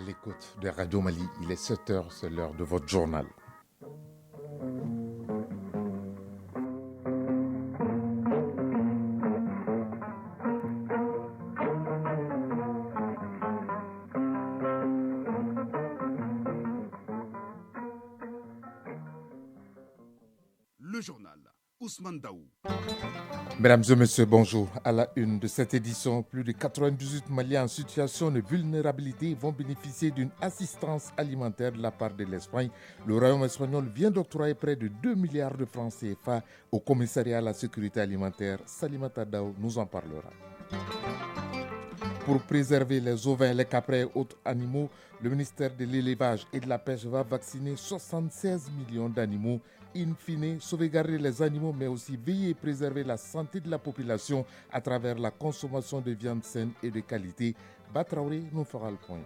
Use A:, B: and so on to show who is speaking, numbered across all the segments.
A: l'écoute de Radio Mali. Il est 7 heures, c'est l'heure de votre journal.
B: Le journal Ousmane Daou.
A: Mesdames et messieurs, bonjour. À la une de cette édition, plus de 98 Maliens en situation de vulnérabilité vont bénéficier d'une assistance alimentaire de la part de l'Espagne. Le Royaume espagnol vient d'octroyer près de 2 milliards de francs CFA au commissariat à la sécurité alimentaire. Salimata Daou nous en parlera. Pour préserver les ovins, les caprins et autres animaux, le ministère de l'Élevage et de la Pêche va vacciner 76 millions d'animaux. In fine, sauvegarder les animaux, mais aussi veiller et préserver la santé de la population à travers la consommation de viande saine et de qualité. Batraoré nous fera le point.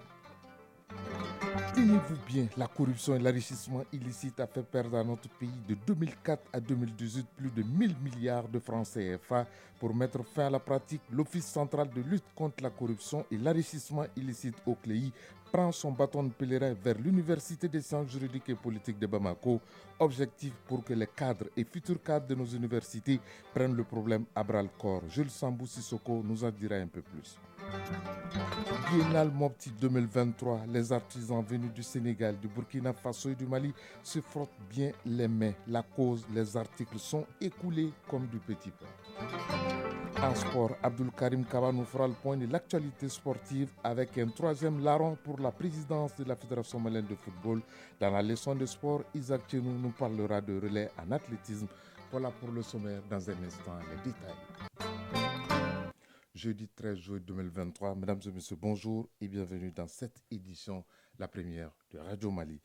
A: Tenez-vous bien, la corruption et l'enrichissement illicite a fait perdre à notre pays de 2004 à 2018 plus de 1000 milliards de francs CFA. Pour mettre fin à la pratique, l'Office central de lutte contre la corruption et l'enrichissement illicite au CLEI prend son bâton de pèlerin vers l'Université des sciences juridiques et politiques de Bamako. Objectif pour que les cadres et futurs cadres de nos universités prennent le problème à bras-le-corps. Jules Sambou Sissoko nous en dira un peu plus. Biennale Mopti 2023, les artisans venus du Sénégal, du Burkina Faso et du Mali se frottent bien les mains. La cause, les articles sont écoulés comme du petit pain. En sport, Abdul Karim Kaba nous fera le point de l'actualité sportive avec un troisième larron pour la présidence de la Fédération malienne de football. Dans la leçon de sport, Isaac Tchenou nous parlera de relais en athlétisme. Voilà pour le sommaire. Dans un instant, les détails. Jeudi 13 juillet 2023, mesdames et messieurs, bonjour et bienvenue dans cette édition, la première de Radio Mali.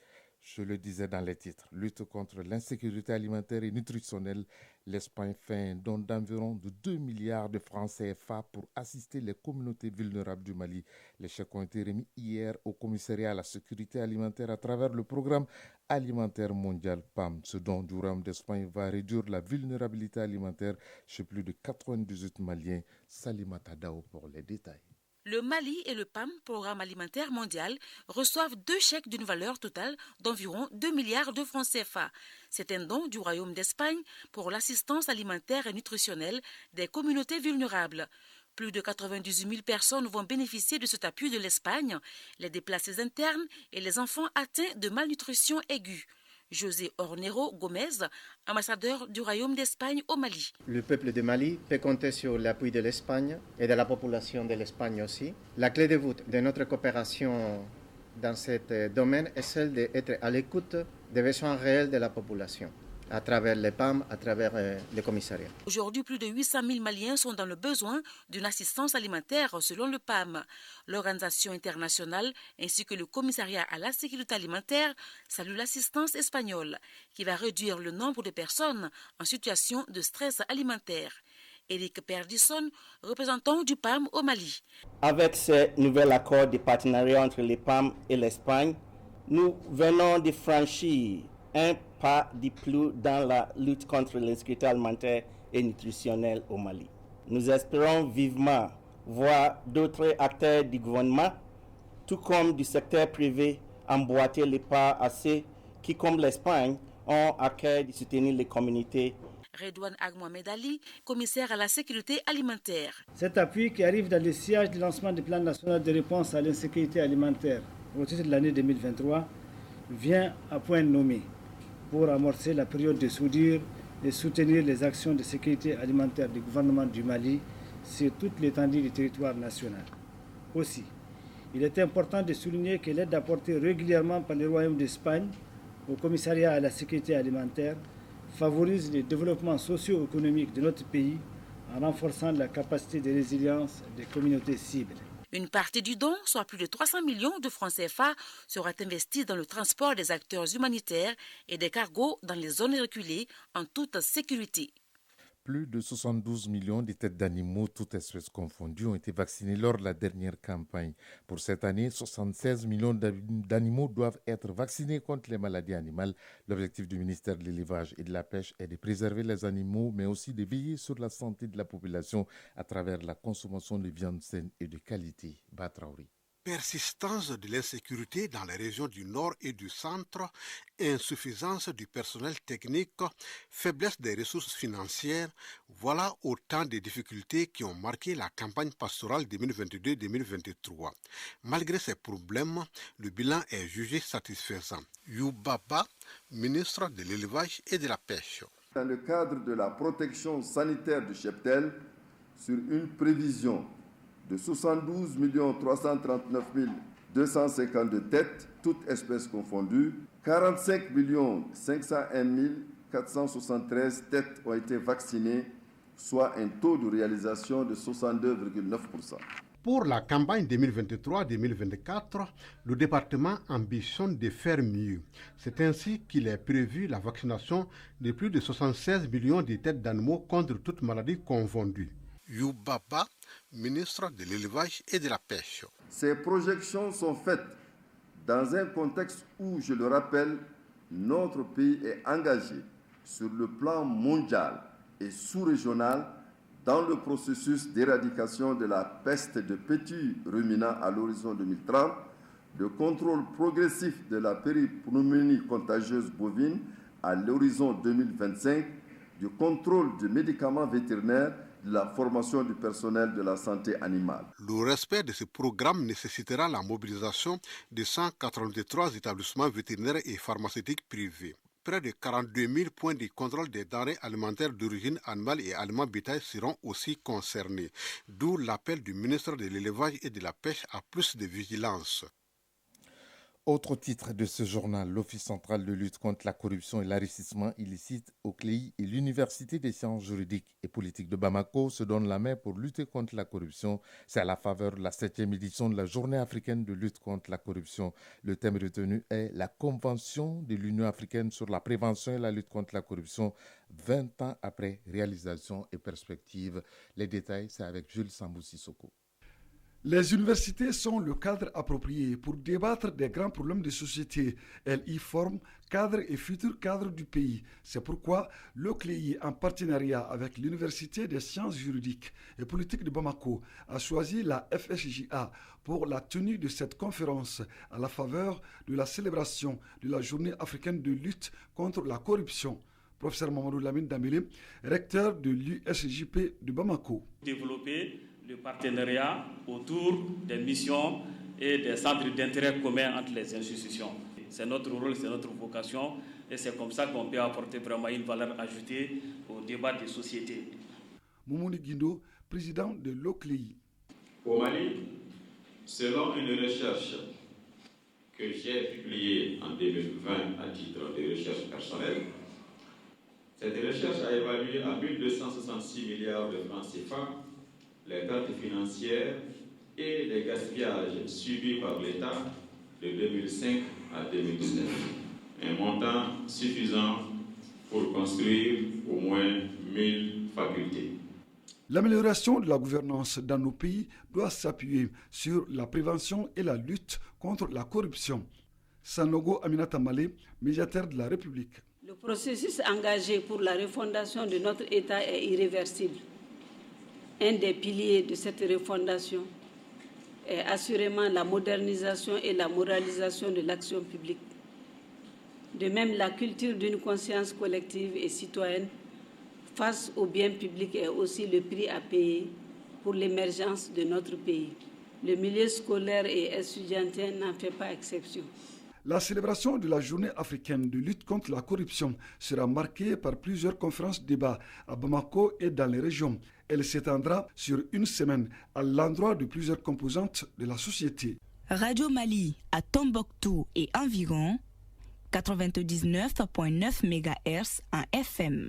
A: Je le disais dans les titres, lutte contre l'insécurité alimentaire et nutritionnelle. L'Espagne fait un don d'environ de 2 milliards de francs CFA pour assister les communautés vulnérables du Mali. Les chèques ont été remis hier au commissariat à la sécurité alimentaire à travers le programme alimentaire mondial PAM. Ce don du Royaume d'Espagne va réduire la vulnérabilité alimentaire chez plus de 98 Maliens. Salimata Dao pour les détails.
C: Le Mali et le PAM, Programme alimentaire mondial, reçoivent 2 chèques d'une valeur totale d'environ 2 milliards de francs CFA. C'est un don du Royaume d'Espagne pour l'assistance alimentaire et nutritionnelle des communautés vulnérables. Plus de 98 000 personnes vont bénéficier de cet appui de l'Espagne, les déplacés internes et les enfants atteints de malnutrition aiguë. José Ornero Gómez, ambassadeur du Royaume d'Espagne au Mali.
D: Le peuple de Mali peut compter sur l'appui de l'Espagne et de la population de l'Espagne aussi. La clé de voûte de notre coopération dans ce domaine est celle d'être à l'écoute des besoins réels de la population, à travers les PAM, à travers les commissariats.
C: Aujourd'hui, plus de 800 000 Maliens sont dans le besoin d'une assistance alimentaire selon le PAM. L'organisation internationale ainsi que le commissariat à la sécurité alimentaire saluent l'assistance espagnole qui va réduire le nombre de personnes en situation de stress alimentaire. Eric Perdisson, représentant du PAM au Mali.
E: Avec ce nouvel accord de partenariat entre les PAM et l'Espagne, nous venons de franchir un pas de plus dans la lutte contre l'insécurité alimentaire et nutritionnelle au Mali. Nous espérons vivement voir d'autres acteurs du gouvernement, tout comme du secteur privé, emboîter les pas à ceux qui, comme l'Espagne, ont à cœur de soutenir les communautés.
C: Redouane Agmohamed Ali, commissaire à la sécurité alimentaire.
F: Cet appui qui arrive dans le sillage du lancement du plan national de réponse à l'insécurité alimentaire au titre de l'année 2023 vient à point nommé pour amorcer la période de soudure et soutenir les actions de sécurité alimentaire du gouvernement du Mali sur toute l'étendue du territoire national. Aussi, il est important de souligner que l'aide apportée régulièrement par le Royaume d'Espagne au commissariat à la sécurité alimentaire favorise le développement socio-économique de notre pays en renforçant la capacité de résilience des communautés cibles.
C: Une partie du don, soit plus de 300 millions de francs CFA, sera investie dans le transport des acteurs humanitaires et des cargos dans les zones reculées en toute sécurité.
A: Plus de 72 millions de têtes d'animaux, toutes espèces confondues, ont été vaccinées lors de la dernière campagne. Pour cette année, 76 millions d'animaux doivent être vaccinés contre les maladies animales. L'objectif du ministère de l'Élevage et de la Pêche est de préserver les animaux, mais aussi de veiller sur la santé de la population à travers la consommation de viande saine et de qualité. Batraouri.
G: Persistance de l'insécurité dans les régions du nord et du centre, insuffisance du personnel technique, faiblesse des ressources financières, voilà autant de difficultés qui ont marqué la campagne pastorale 2022-2023. Malgré ces problèmes, le bilan est jugé satisfaisant. Youbaba, ministre de l'élevage et de la pêche.
H: Dans le cadre de la protection sanitaire du cheptel, sur une prévision de 72 339 252 têtes, toutes espèces confondues, 45 501 473 têtes ont été vaccinées, soit un taux de réalisation de 62,9%.
G: Pour la campagne 2023-2024, le département ambitionne de faire mieux. C'est ainsi qu'il est prévu la vaccination de plus de 76 millions de têtes d'animaux contre toutes maladies confondues. Youbaba, ministre de l'élevage et de la pêche.
H: Ces projections sont faites dans un contexte où, je le rappelle, notre pays est engagé sur le plan mondial et sous-régional dans le processus d'éradication de la peste de petits ruminants à l'horizon 2030, le contrôle progressif de la péripneumonie contagieuse bovine à l'horizon 2025, du contrôle des médicaments vétérinaires, de la formation du personnel de la santé animale.
G: Le respect de ce programme nécessitera la mobilisation de 183 établissements vétérinaires et pharmaceutiques privés. Près de 42 000 points de contrôle des denrées alimentaires d'origine animale et aliments bétail seront aussi concernés, d'où l'appel du ministre de l'élevage et de la pêche à plus de vigilance.
A: Autre titre de ce journal, l'Office central de lutte contre la corruption et l'enrichissement illicite au CLEI et l'Université des sciences juridiques et politiques de Bamako se donnent la main pour lutter contre la corruption. C'est à la faveur de la 7e édition de la Journée africaine de lutte contre la corruption. Le thème retenu est la Convention de l'Union africaine sur la prévention et la lutte contre la corruption, 20 ans après réalisation et perspective. Les détails, c'est avec Jules Sambou-Sissoko.
I: Les universités sont le cadre approprié pour débattre des grands problèmes de société. Elles y forment cadres et futurs cadres du pays. C'est pourquoi le CLEI, en partenariat avec l'Université des sciences juridiques et politiques de Bamako, a choisi la FSJA pour la tenue de cette conférence à la faveur de la célébration de la Journée africaine de lutte contre la corruption. Professeur Mamadou Lamine Dambélé, recteur de l'USJP de Bamako.
J: Développer le partenariat autour des missions et des centres d'intérêt communs entre les institutions. C'est notre rôle, c'est notre vocation et c'est comme ça qu'on peut apporter vraiment une valeur ajoutée au débat des sociétés.
I: Moumouni Guindo, président de l'OCLEI.
K: Au Mali, selon une recherche que j'ai publiée en 2020 à titre de recherche personnelle, cette recherche a évalué à 1266 milliards de francs CFA les pertes financières et les gaspillages subis par l'État de 2005 à 2019. Un montant suffisant pour construire au moins 1000 facultés.
I: L'amélioration de la gouvernance dans nos pays doit s'appuyer sur la prévention et la lutte contre la corruption. Sanogo Aminata Malé, médiateur de la République.
L: Le processus engagé pour la refondation de notre État est irréversible. Un des piliers de cette refondation est assurément la modernisation et la moralisation de l'action publique. De même, la culture d'une conscience collective et citoyenne face au bien public est aussi le prix à payer pour l'émergence de notre pays. Le milieu scolaire et étudiantin n'en fait pas exception.
I: La célébration de la Journée africaine de lutte contre la corruption sera marquée par plusieurs conférences-débats à Bamako et dans les régions. Elle s'étendra sur une semaine à l'endroit de plusieurs composantes de la société.
M: Radio Mali à Tombouctou et environ 99.9 MHz en FM.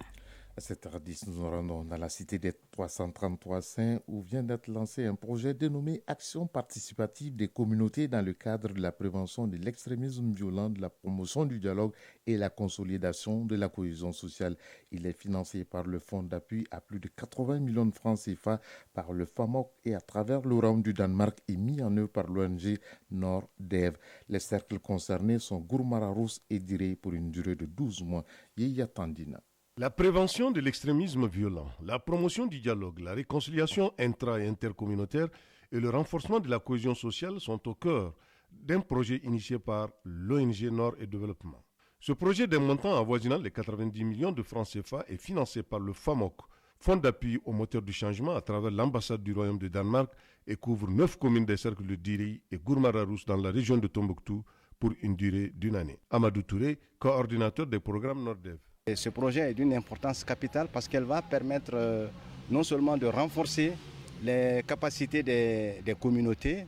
A: À 7h10, nous nous rendons dans la cité des 333 Saints où vient d'être lancé un projet dénommé Action participative des communautés dans le cadre de la prévention de l'extrémisme violent, de la promotion du dialogue et la consolidation de la cohésion sociale. Il est financé par le fonds d'appui à plus de 80 millions de francs CFA par le FAMOC et à travers le round du Danemark et mis en œuvre par l'ONG Nord-Dev. Les cercles concernés sont Gourmara-Rousse et Diré pour une durée de 12 mois. Yeya Tandina.
N: La prévention de l'extrémisme violent, la promotion du dialogue, la réconciliation intra- et intercommunautaire et le renforcement de la cohésion sociale sont au cœur d'un projet initié par l'ONG Nord et Développement. Ce projet d'un montant avoisinant les 90 millions de francs CFA est financé par le FAMOC, Fonds d'appui au moteur du changement à travers l'ambassade du Royaume de Danemark et couvre 9 communes des cercles de Diri et Gourmara-Rousse dans la région de Tombouctou pour une durée d'une année. Amadou Touré, coordinateur des programmes Nordev.
O: Ce projet est d'une importance capitale parce qu'elle va permettre non seulement de renforcer les capacités des communautés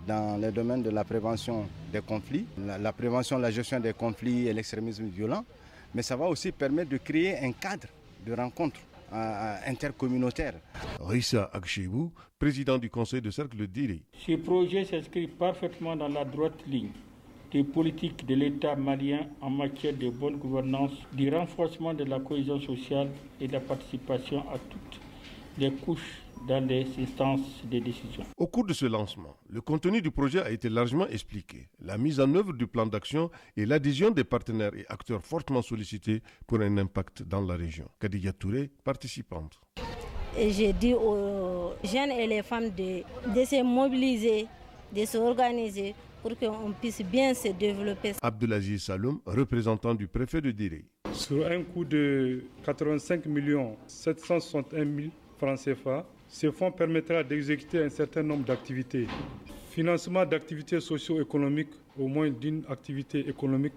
O: dans le domaine de la prévention des conflits, la prévention, la gestion des conflits et l'extrémisme violent, mais ça va aussi permettre de créer un cadre de rencontre intercommunautaire.
N: Rissa Akshebou, président du conseil de cercle de Diri.
P: Ce projet s'inscrit parfaitement dans la droite ligne des politiques de l'État malien en matière de bonne gouvernance, du renforcement de la cohésion sociale et de la participation à toutes les couches dans les instances de décision.
N: Au cours de ce lancement, le contenu du projet a été largement expliqué. La mise en œuvre du plan d'action et l'adhésion des partenaires et acteurs fortement sollicités pour un impact dans la région. Kadidia Touré, participante.
Q: Et j'ai dit aux jeunes et les femmes de se mobiliser, de s'organiser pour qu'on puisse bien se développer.
N: Abdelaziz Saloum, représentant du préfet de Diri.
P: Sur un coût de 85 761 000 francs CFA, ce fonds permettra d'exécuter un certain nombre d'activités. Financement d'activités socio-économiques, au moins d'une activité économique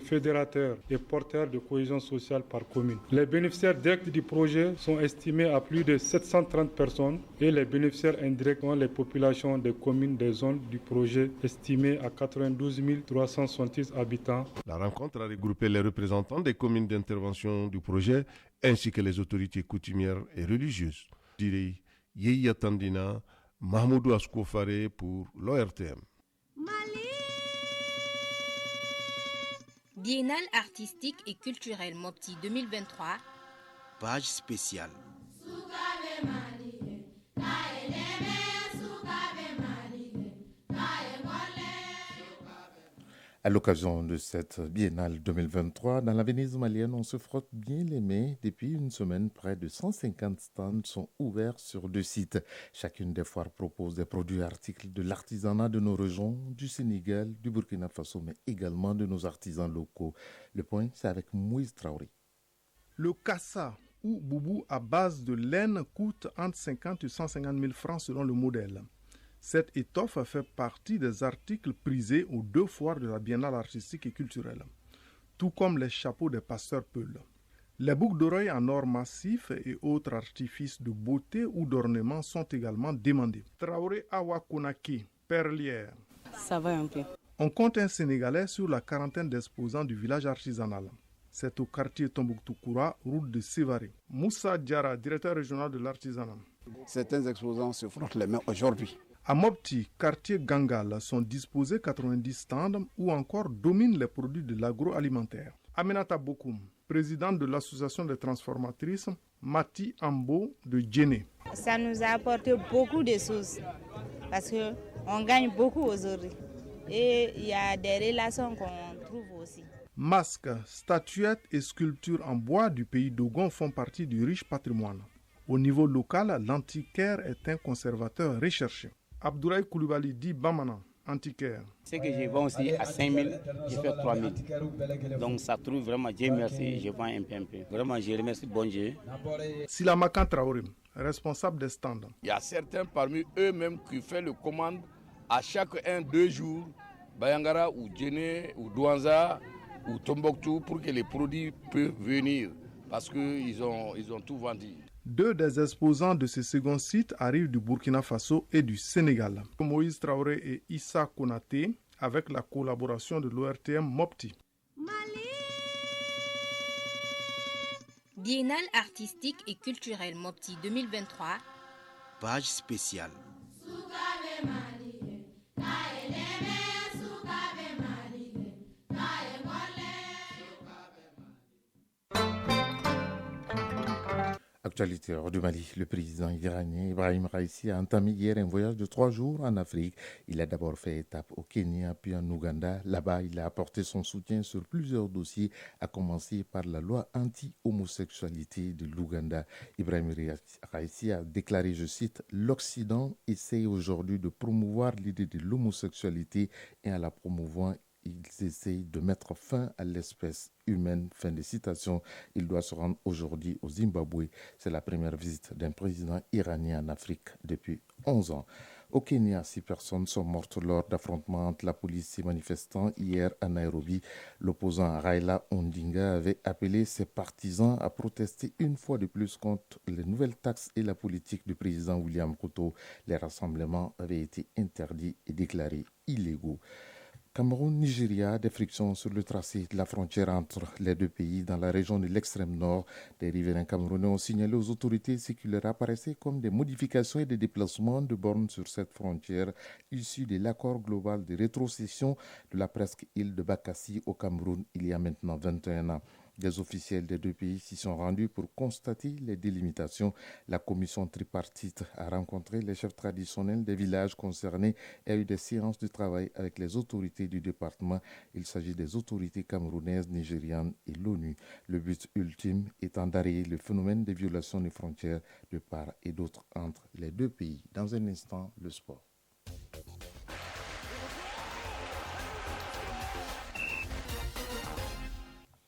P: fédérateur et porteur de cohésion sociale par commune. Les bénéficiaires directs du projet sont estimés à plus de 730 personnes et les bénéficiaires indirects sont les populations des communes des zones du projet estimées à 92 366 habitants.
N: La rencontre a regroupé les représentants des communes d'intervention du projet ainsi que les autorités coutumières et religieuses. Diri, Yeya Tandina, Mahmoudou Askoufare pour l'ORTM.
M: Biennale artistique et culturelle Mopti 2023.
R: Page spéciale.
A: À l'occasion de cette biennale 2023, dans la Venise malienne, on se frotte bien les mains. Depuis une semaine, près de 150 stands sont ouverts sur 2 sites. Chacune des foires propose des produits et articles de l'artisanat de nos régions, du Sénégal, du Burkina Faso, mais également de nos artisans locaux. Le point, c'est avec Moïse Traoré.
S: Le kassa ou boubou à base de laine coûte entre 50 et 150 000 francs selon le modèle. Cette étoffe fait partie des articles prisés aux 2 foires de la Biennale artistique et culturelle, tout comme les chapeaux des pasteurs peuls. Les boucles d'oreilles en or massif et autres artifices de beauté ou d'ornement sont également demandés. Traoré Awakunaki, perlière.
T: Ça va un peu.
S: On compte un Sénégalais sur la quarantaine d'exposants du village artisanal. C'est au quartier Tombouctou-Koura, route de Sévaré. Moussa Diara, directeur régional de l'artisanat.
U: Certains exposants se frottent les mains aujourd'hui.
S: À Mopti, quartier Gangal, sont disposés 90 stands où encore dominent les produits de l'agroalimentaire. Aminata Bokoum, présidente de l'association des transformatrices, Mati Ambo de Djéné.
V: Ça nous a apporté beaucoup de choses parce qu'on gagne beaucoup aujourd'hui et il y a des relations qu'on trouve aussi.
S: Masques, statuettes et sculptures en bois du pays d'Ogon font partie du riche patrimoine. Au niveau local, l'antiquaire est un conservateur recherché. Abdoulaye Koulibaly dit Bamana, antiquaire.
W: Ce que je vends aussi à 5 000, je fais 3 000. Donc ça trouve vraiment, Dieu merci, je vends un peu. Vraiment, je remercie bon Dieu.
S: Silamakan Traoré, responsable des stands.
X: Il y a certains parmi eux-mêmes qui font le commande à chaque 2 jours, Bayangara ou Djéné ou Douanza ou Tombouctou pour que les produits puissent venir parce qu'ils ont tout vendu.
S: 2 des exposants de ce second site arrivent du Burkina Faso et du Sénégal. Moïse Traoré et Issa Konaté avec la collaboration de l'ORTM Mopti.
M: Biennale artistique et culturelle Mopti 2023.
R: Page spéciale.
A: Actualité hors du Mali, le président iranien Ibrahim Raïssi a entamé hier un voyage de 3 jours en Afrique. Il a d'abord fait étape au Kenya puis en Ouganda. Là-bas, il a apporté son soutien sur plusieurs dossiers, à commencer par la loi anti-homosexualité de l'Ouganda. Ibrahim Raïssi a déclaré, je cite, « L'Occident essaye aujourd'hui de promouvoir l'idée de l'homosexualité et en la promouvant, ils essayent de mettre fin à l'espèce humaine. » Fin de citation. Il doit se rendre aujourd'hui au Zimbabwe. C'est la première visite d'un président iranien en Afrique depuis 11 ans. Au Kenya, 6 personnes sont mortes lors d'affrontements entre la police et manifestants hier à Nairobi. L'opposant Raila Odinga avait appelé ses partisans à protester une fois de plus contre les nouvelles taxes et la politique du président William Ruto. Les rassemblements avaient été interdits et déclarés illégaux. Cameroun-Nigeria, des frictions sur le tracé de la frontière entre les deux pays dans la région de l'extrême nord. Des riverains camerounais ont signalé aux autorités ce qui leur apparaissait comme des modifications et des déplacements de bornes sur cette frontière issus de l'accord global de rétrocession de la presque île de Bakassi au Cameroun il y a maintenant 21 ans. Des officiels des deux pays s'y sont rendus pour constater les délimitations. La commission tripartite a rencontré les chefs traditionnels des villages concernés et a eu des séances de travail avec les autorités du département. Il s'agit des autorités camerounaises, nigérianes et l'ONU. Le but ultime étant d'arrêter le phénomène des violations des frontières de part et d'autre entre les deux pays. Dans un instant, le sport.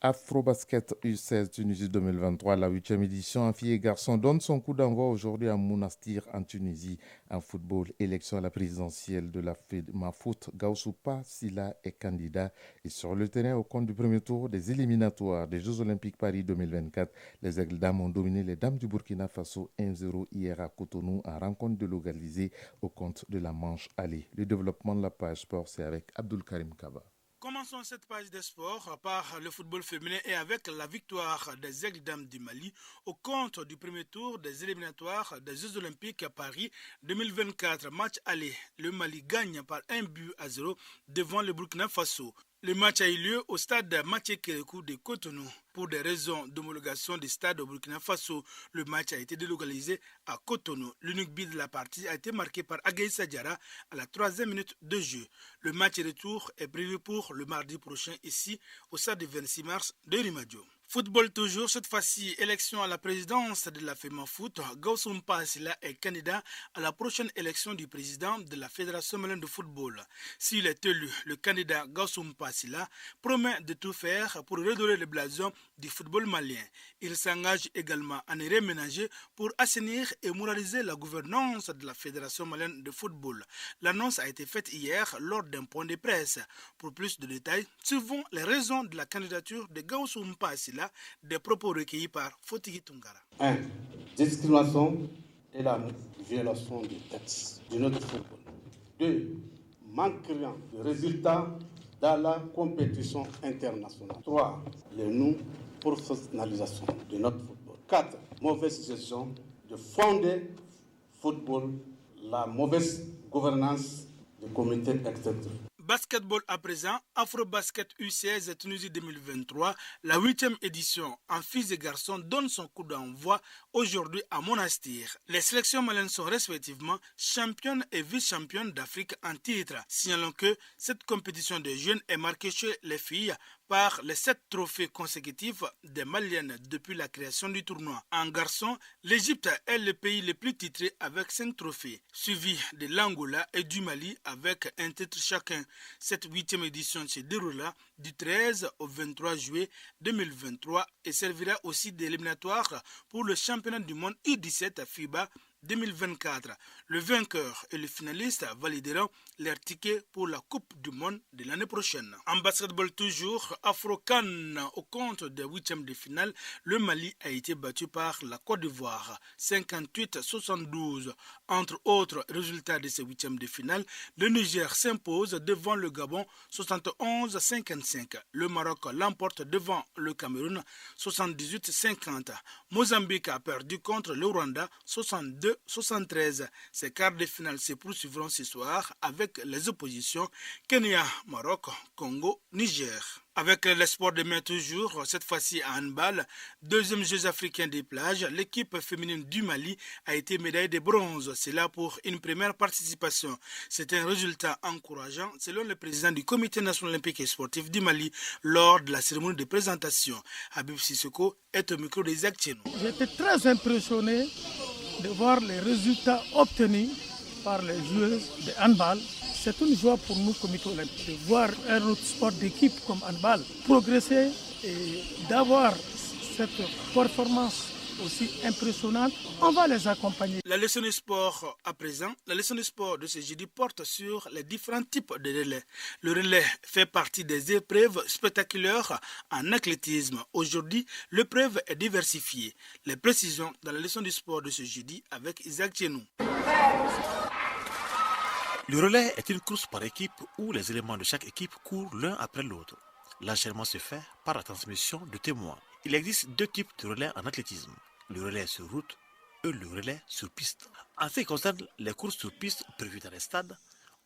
A: Afrobasket U16 Tunisie 2023, la 8e édition en filles et garçons donne son coup d'envoi aujourd'hui à Monastir en Tunisie. En football, élection à la présidentielle de la FEMAFOOT, Gaoussoupa Silla est candidat. Et sur le terrain, au compte du premier tour des éliminatoires des Jeux Olympiques Paris 2024, les Aigles Dames ont dominé les Dames du Burkina Faso 1-0 hier à Cotonou en rencontre délocalisée au compte de la Manche Aller. Le développement de la page sport, c'est avec Abdul Karim Kaba.
B: Commençons cette page des sports par le football féminin et avec la victoire des Aigles Dames du Mali au compte du premier tour des éliminatoires des Jeux Olympiques à Paris 2024. Match aller, le Mali gagne par 1-0 devant le Burkina Faso. Le match a eu lieu au stade Mathieu Kérékou de Cotonou. Pour des raisons d'homologation du stade au Burkina Faso, le match a été délocalisé à Cotonou. L'unique but de la partie a été marqué par Agaïssa Diarra à la 3e minute de jeu. Le match retour est prévu pour le mardi prochain ici au stade du 26 mars de Rimadio. Football toujours, cette fois-ci, élection à la présidence de la FEMAFOOT. Gaoussoupa Silla est candidat à la prochaine élection du président de la Fédération malienne de football. S'il est élu, le candidat Gaoussoupa Silla promet de tout faire pour redorer le blason du football malien. Il s'engage également à ne réménager pour assainir et moraliser la gouvernance de la Fédération malienne de football. L'annonce a été faite hier lors d'un point de presse. Pour plus de détails, suivons les raisons de la candidature de Gaoussoupa Silla, des propos recueillis par Fotigi Tungara.
D: 1. Discrimination et la violation des textes de notre football. 2. Manque criant de résultats dans la compétition internationale. 3. Les non-professionnalisation de notre football. 4. Mauvaise gestion de fonds de football, la mauvaise gouvernance du comité exécutif.
B: Basketball à présent, Afrobasket U16 Tunisie 2023, la 8e édition en filles et garçons donne son coup d'envoi aujourd'hui à Monastir. Les sélections maliennes sont respectivement championnes et vice-championnes d'Afrique en titre, signalant que cette compétition de jeunes est marquée chez les filles par les 7 trophées consécutifs des Maliennes depuis la création du tournoi. En garçon, l'Égypte est le pays le plus titré avec 5 trophées, suivi de l'Angola et du Mali avec un titre chacun. Cette 8e édition se déroulera du 13 au 23 juillet 2023 et servira aussi d'éliminatoire pour le championnat du monde U17 FIBA 2024. Le vainqueur et le finaliste valideront leur ticket pour la Coupe du Monde de l'année prochaine. En basketball toujours, Afro-Can au compte des 8e de finale, le Mali a été battu par la Côte d'Ivoire 58-72. Entre autres résultats de ces 8e de finale, le Niger s'impose devant le Gabon 71-55. Le Maroc l'emporte devant le Cameroun 78-50. Mozambique a perdu contre le Rwanda 62-73. Ces quarts de finale se poursuivront ce soir avec les oppositions Kenya, Maroc, Congo, Niger. Avec les sports de main toujours, cette fois-ci à handball, deuxième Jeux africains des plages, l'équipe féminine du Mali a été médaillée de bronze. C'est là pour une première participation. C'est un résultat encourageant selon le président du Comité national olympique et sportif du Mali lors de la cérémonie de présentation. Habib Sissoko est au micro des Actienous.
C: J'étais très impressionné de voir les résultats obtenus par les joueuses de handball. C'est une joie pour nous, comité olympique, de voir un autre sport d'équipe comme handball progresser et d'avoir cette performance aussi impressionnante. On va les accompagner.
B: La leçon de sport à présent, la leçon de sport de ce jeudi porte sur les différents types de relais. Le relais fait partie des épreuves spectaculaires en athlétisme. Aujourd'hui, l'épreuve est diversifiée. Les précisions dans la leçon du sport de ce jeudi avec Isaac Tchenou.
E: Le relais est une course par équipe où les éléments de chaque équipe courent l'un après l'autre. L'enchaînement se fait par la transmission de témoins. Il existe deux types de relais en athlétisme, le relais sur route et le relais sur piste. En ce qui concerne les courses sur piste prévues dans les stades,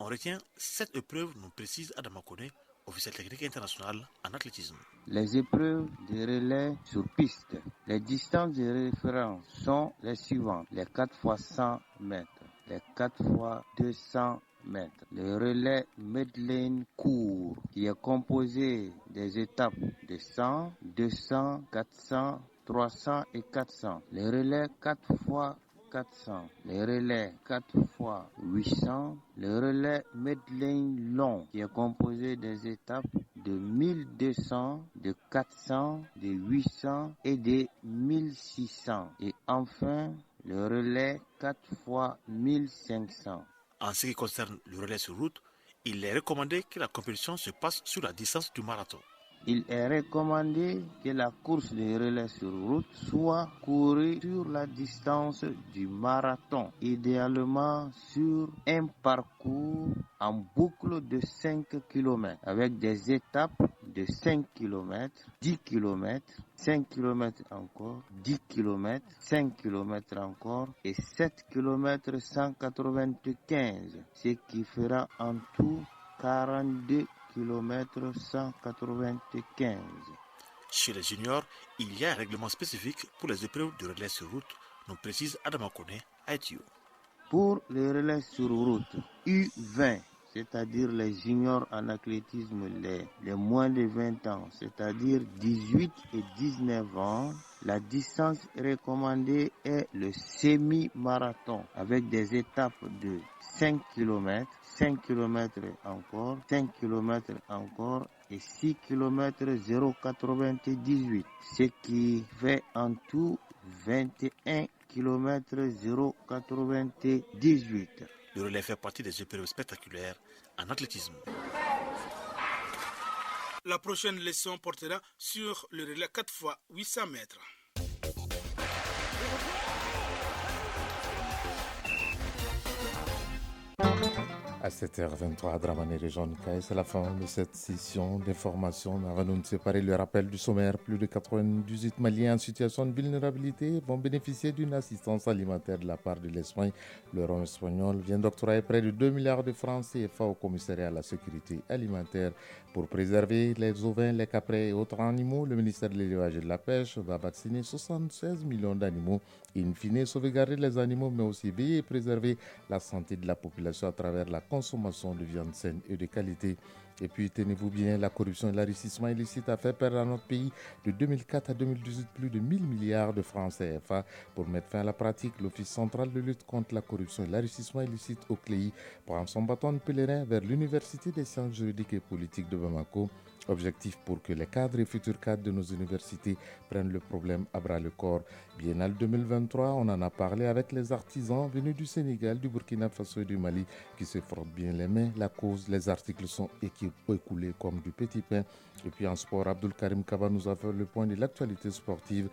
E: on retient 7 épreuves non précises à Damakone, officiel technique international en athlétisme.
F: Les épreuves de relais sur piste. Les distances de référence sont les suivantes. Les 4 x 100 mètres, les 4 x 200 mètres. Le relais Medlane court qui est composé des étapes de 100, 200, 400, 300 et 400. Le relais 4 x 400, le relais 4 x 800, le relais Medlane long qui est composé des étapes de 1200, de 400, de 800 et de 1600. Et enfin, le relais 4 x 1500.
E: En ce qui concerne le relais sur route, il est recommandé que la compétition se passe sur la distance du marathon.
F: Il est recommandé que la course de relais sur route soit courue sur la distance du marathon, idéalement sur un parcours en boucle de 5 km, avec des étapes de 5 km, 10 km, 5 km encore, 10 km, 5 km encore et 7 km 195, ce qui fera en tout 42 km 195.
E: Chez les juniors, il y a un règlement spécifique pour les épreuves de relais sur route, nous précise Adama Kone à Etio.
F: Pour les relais sur route, U20, c'est-à-dire les juniors en athlétisme, les moins de 20 ans, c'est-à-dire 18 et 19 ans, la distance recommandée est le semi-marathon avec des étapes de 5 km, 5 km encore, 5 km encore et 6 km 0,98, ce qui fait en tout 21 km 0,98.
E: Le relais fait partie des épreuves spectaculaires en athlétisme.
B: La prochaine leçon portera sur le relais 4 x 800 mètres.
A: À 7h23, Dramane Région c'est la fin de cette session d'information. Avant de nous séparer, le rappel du sommaire, plus de 98 Maliens en situation de vulnérabilité vont bénéficier d'une assistance alimentaire de la part de l'Espagne. Le rond espagnol vient d'octroyer près de 2 milliards de francs CFA au commissariat à la sécurité alimentaire. Pour préserver les ovins, les caprins et autres animaux, le ministère de l'élevage et de la pêche va vacciner 76 millions d'animaux. In fine, sauvegarder les animaux, mais aussi veiller et préserver la santé de la population à travers la consommation de viande saine et de qualité. Et puis, tenez-vous bien, la corruption et l'enrichissement illicite a fait perdre à notre pays de 2004 à 2018 plus de 1000 milliards de francs CFA. Pour mettre fin à la pratique, l'Office central de lutte contre la corruption et l'enrichissement illicite au CLEI prend son bâton de pèlerin vers l'Université des sciences juridiques et politiques de Bamako. Objectif pour que les cadres et futurs cadres de nos universités prennent le problème à bras le corps. Biennale 2023, on en a parlé avec les artisans venus du Sénégal, du Burkina Faso et du Mali qui se frottent bien les mains. La cause, les articles sont écoulés comme du petit pain. Et puis en sport, Abdul Karim Kaba nous a fait le point de l'actualité sportive.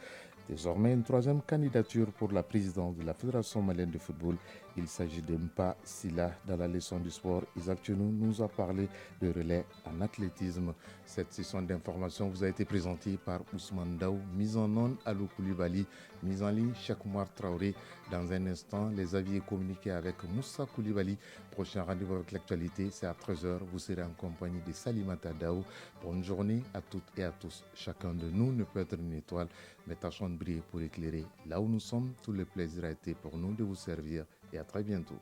A: Désormais, une troisième candidature pour la présidence de la Fédération malienne de football Il s'agit de Mpa Silla. Dans la leçon du sport, Isaac Tchenou nous a parlé de relais en athlétisme. Cette session d'information vous a été présentée par Ousmane Daou, mise en onde Alou Koulibaly, mise en ligne Chakmour Traoré. Dans un instant, les avis et communiqués avec Moussa Koulibaly. Prochain rendez-vous avec l'actualité, c'est à 13h. Vous serez en compagnie de Salimata Daou. Bonne journée à toutes et à tous. Chacun de nous ne peut être une étoile, mais tâchons de briller pour éclairer là où nous sommes. Tout le plaisir a été pour nous de vous servir et à très bientôt.